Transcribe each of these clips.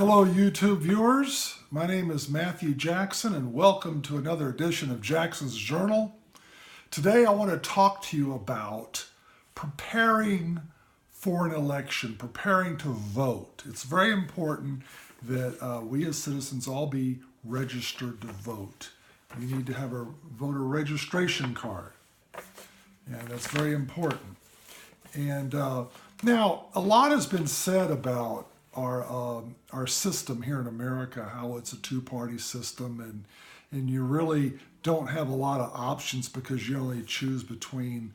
Hello, YouTube viewers. My name is Matthew Jackson, and welcome to another edition of Jackson's Journal. Today, I want to talk to you about preparing for an election, preparing to vote. It's very important that we as citizens all be registered to vote. You need to have a voter registration card, and that's very important. And now, a lot has been said about our system here in America, how it's a two-party system, and you really don't have a lot of options because you only choose between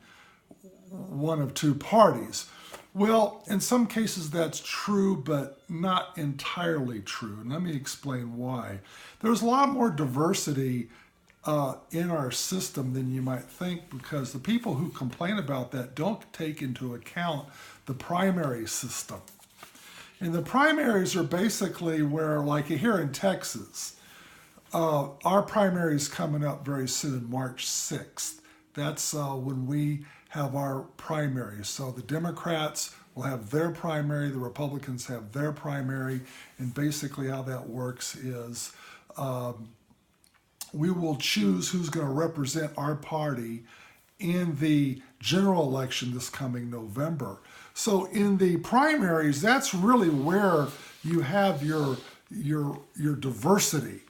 one of two parties. Well, in some cases that's true, but not entirely true. And let me explain why. There's a lot more diversity in our system than you might think, because the people who complain about that don't take into account the primary system. And the primaries are basically where, like here in Texas, our primary is coming up very soon, March 6th. That's when we have our primary. So the Democrats will have their primary, the Republicans have their primary, and basically how that works is we will choose who's going to represent our party in the general election this coming November. So in the primaries, that's really where you have your diversity.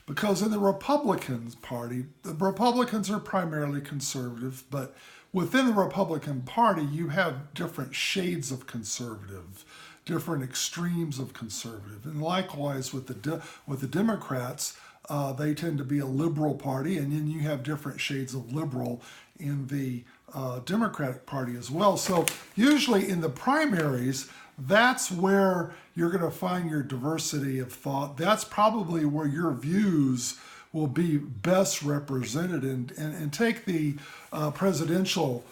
Because in the Republican Party, the Republicans are primarily conservative, but within the Republican Party, you have different shades of conservative, different extremes of conservative. And likewise with the Democrats, they tend to be a liberal party, and then you have different shades of liberal in the Democratic Party as well. So usually in the primaries, that's where you're going to find your diversity of thought. That's probably where your views will be best represented. And take the presidential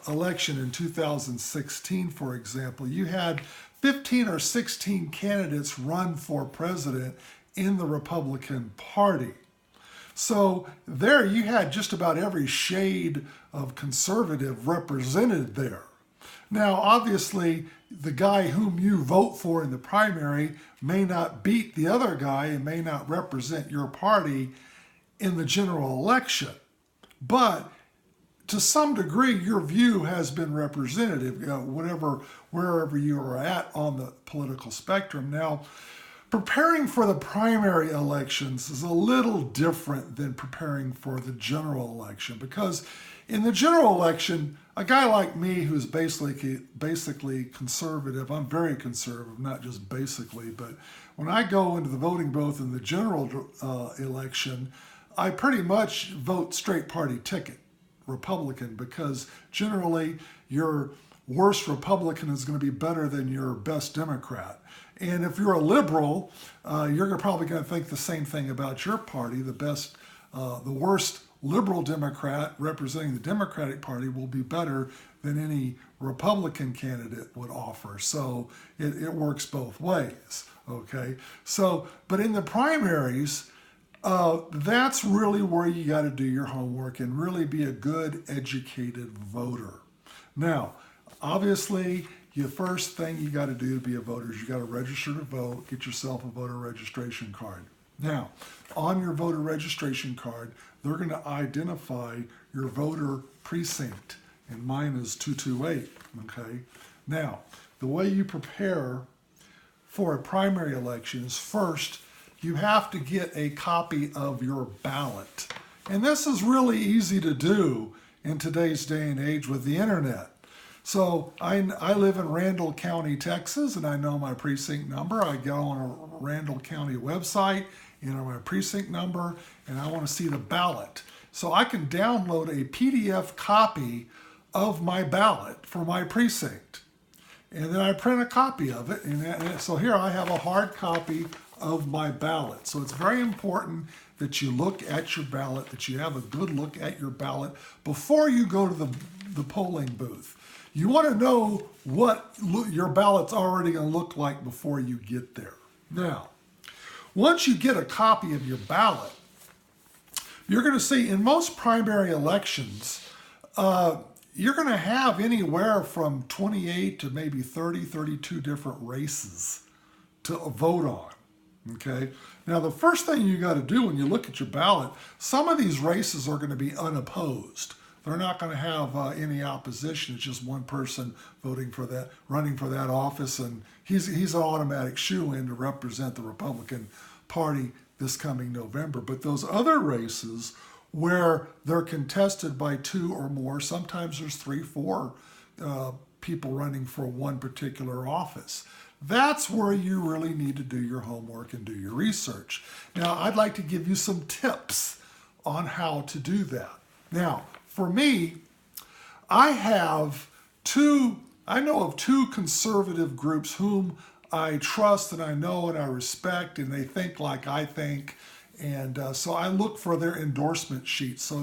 election in 2016, for example. You had 15 or 16 candidates run for president in the Republican Party. So there you had just about every shade of conservative represented there. Now, obviously, the guy whom you vote for in the primary may not beat the other guy and may not represent your party in the general election. But to some degree, your view has been representative, wherever you are at on the political spectrum. Now, preparing for the primary elections is a little different than preparing for the general election, because in the general election, a guy like me who's basically conservative, I'm very conservative, not just basically, but when I go into the voting booth in the general election, I pretty much vote straight party ticket, Republican, because generally your worst Republican is going to be better than your best Democrat. And if you're a liberal, you're probably going to think the same thing about your party. The worst liberal Democrat representing the Democratic Party will be better than any Republican candidate would offer. So it works both ways, okay? So, but in the primaries, that's really where you got to do your homework and really be a good, educated voter. Now, obviously, the first thing you got to do to be a voter is you got to register to vote, get yourself a voter registration card. Now, on your voter registration card, they're going to identify your voter precinct, and mine is 228, okay? Now, the way you prepare for a primary election is first, you have to get a copy of your ballot. And this is really easy to do in today's day and age with the internet. So I live in Randall County, Texas, and I know my precinct number. I go on a Randall County website, enter my precinct number, and I want to see the ballot. So I can download a PDF copy of my ballot for my precinct. And then I print a copy of it. And so here I have a hard copy of my ballot. So it's very important that you look at your ballot, that you have a good look at your ballot before you go to the polling booth. You want to know what your ballot's already going to look like before you get there. Now, once you get a copy of your ballot, you're going to see in most primary elections, you're going to have anywhere from 28 to maybe 30, 32 different races. to vote on. Okay. Now, the first thing you got to do when you look at your ballot, some of these races are going to be unopposed. They're not going to have any opposition. It's just one person voting for that, running for that office, and he's an automatic shoo-in to represent the Republican Party this coming November. But those other races where they're contested by two or more, sometimes there's 3, 4 people running for one particular office. That's where you really need to do your homework and do your research. Now, I'd like to give you some tips on how to do that. Now, for me, I know of two conservative groups whom I trust and I know and I respect, and they think like I think. And so I look for their endorsement sheets.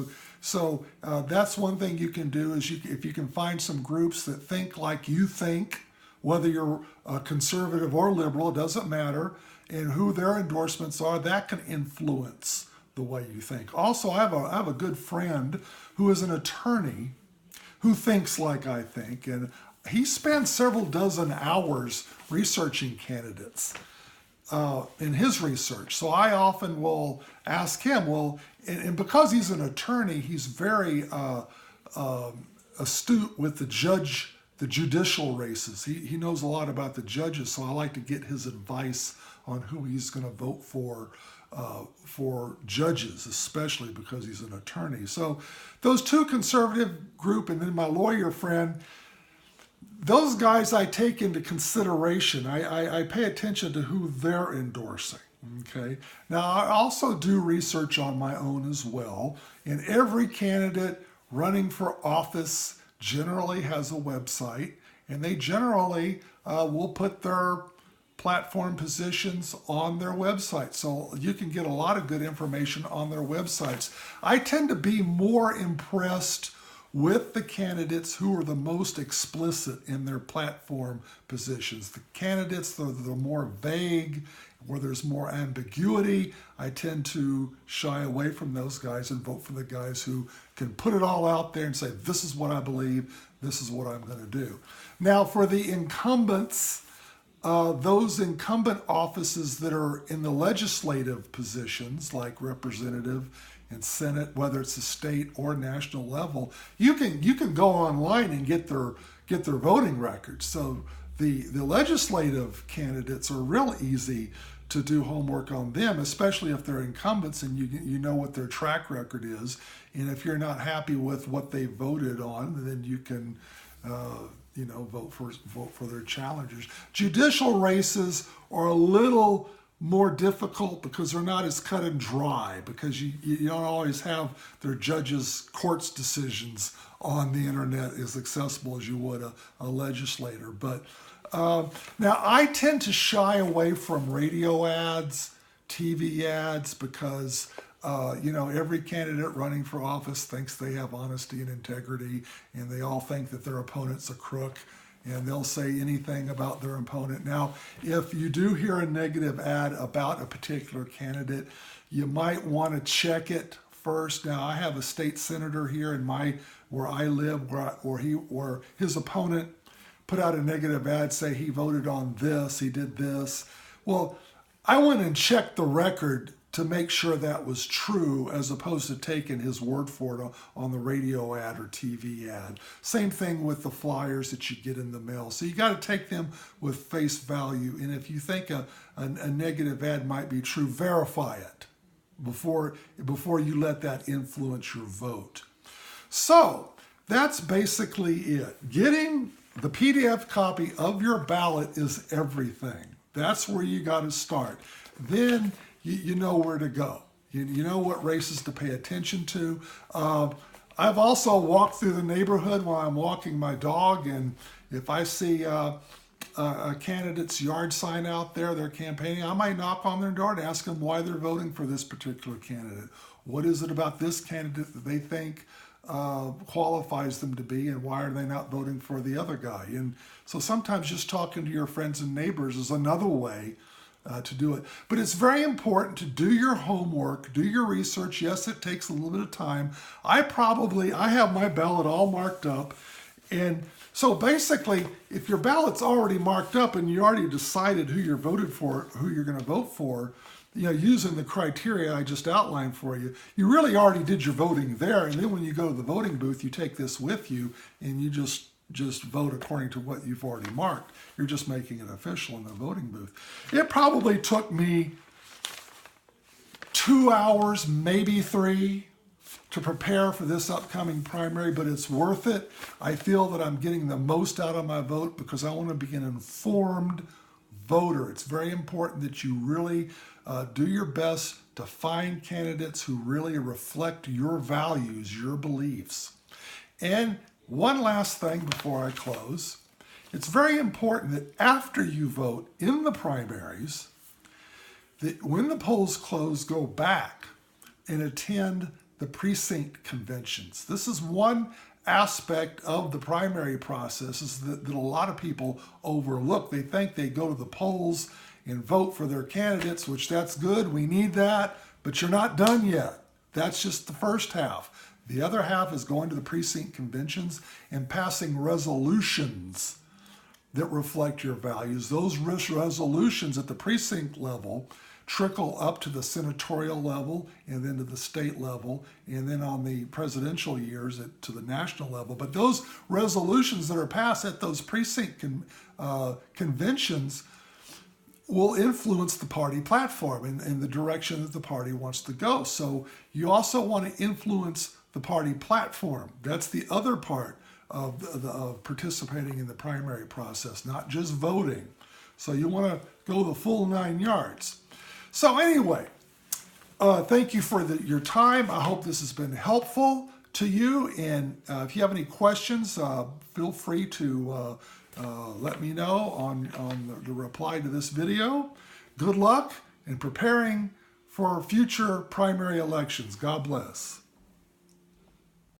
So that's one thing you can do is if you can find some groups that think like you think, whether you're conservative or liberal, it doesn't matter, and who their endorsements are, that can influence the way you think. Also, I have a good friend who is an attorney who thinks like I think, and he spends several dozen hours researching candidates in his research. So I often will ask him, and because he's an attorney, he's very astute with the judicial races. He knows a lot about the judges, so I like to get his advice on who he's going to vote for judges, especially because he's an attorney. So those two conservative group and then my lawyer friend, those guys I take into consideration. I pay attention to who they're endorsing. Okay. Now, I also do research on my own as well, and every candidate running for office generally has a website, and they generally will put their platform positions on their website. So you can get a lot of good information on their websites. I tend to be more impressed with the candidates who are the most explicit in their platform positions. The candidates that are more vague, where there's more ambiguity, I tend to shy away from those guys and vote for the guys who can put it all out there and say, this is what I believe, this is what I'm going to do. Now, for the incumbents, those incumbent offices that are in the legislative positions, like representative and Senate, whether it's a state or national level, you can go online and get their voting records. So the legislative candidates are real easy to do homework on them, especially if they're incumbents and you know what their track record is. And if you're not happy with what they voted on, then you can vote for their challengers. Judicial races are a little more difficult because they're not as cut and dry, because you don't always have their judges' courts decisions on the internet as accessible as you would a legislator. But now I tend to shy away from radio ads, TV ads, because every candidate running for office thinks they have honesty and integrity, and they all think that their opponent's a crook, and they'll say anything about their opponent. Now, if you do hear a negative ad about a particular candidate, you might want to check it first. Now, I have a state senator here in where I live, where his opponent put out a negative ad, say he voted on this, he did this. Well, I went and checked the record to make sure that was true, as opposed to taking his word for it on the radio ad or TV ad. Same thing with the flyers that you get in the mail. So you got to take them with face value. And if you think a negative ad might be true, verify it before you let that influence your vote. So that's basically it. Getting the PDF copy of your ballot is everything. That's where you got to start. Then you know where to go. You know what races to pay attention to. I've also walked through the neighborhood while I'm walking my dog, and if I see a candidate's yard sign out there, they're campaigning, I might knock on their door and ask them why they're voting for this particular candidate. What is it about this candidate that they think qualifies them to be, and why are they not voting for the other guy? And so sometimes just talking to your friends and neighbors is another way to do it. But it's very important to do your homework, do your research. Yes, it takes a little bit of time. I have my ballot all marked up, and So basically, if your ballot's already marked up and you already decided who you're voted for, who you're going to vote for, using the criteria I just outlined for you, you really already did your voting there. And then when you go to the voting booth, you take this with you and you just vote according to what you've already marked. You're just making it official in the voting booth. It probably took me 2 hours, maybe 3, to prepare for this upcoming primary, but it's worth it. I feel that I'm getting the most out of my vote because I want to be an informed voter. It's very important that you really do your best to find candidates who really reflect your values, your beliefs. And one last thing before I close, it's very important that after you vote in the primaries, that when the polls close, go back and attend the precinct conventions. This is one aspect of the primary process is that a lot of people overlook. They think they go to the polls and vote for their candidates, which that's good. We need that, but you're not done yet. That's just the first half. The other half is going to the precinct conventions and passing resolutions that reflect your values. Those resolutions at the precinct level trickle up to the senatorial level and then to the state level and then on the presidential years to the national level. But those resolutions that are passed at those precinct conventions will influence the party platform and the direction that the party wants to go. So you also want to influence the party platform. That's the other part of participating in the primary process, not just voting. So you want to go the full 9 yards. So anyway, thank you for your time. I hope this has been helpful to you. And if you have any questions, feel free to let me know on the reply to this video. Good luck in preparing for future primary elections. God bless.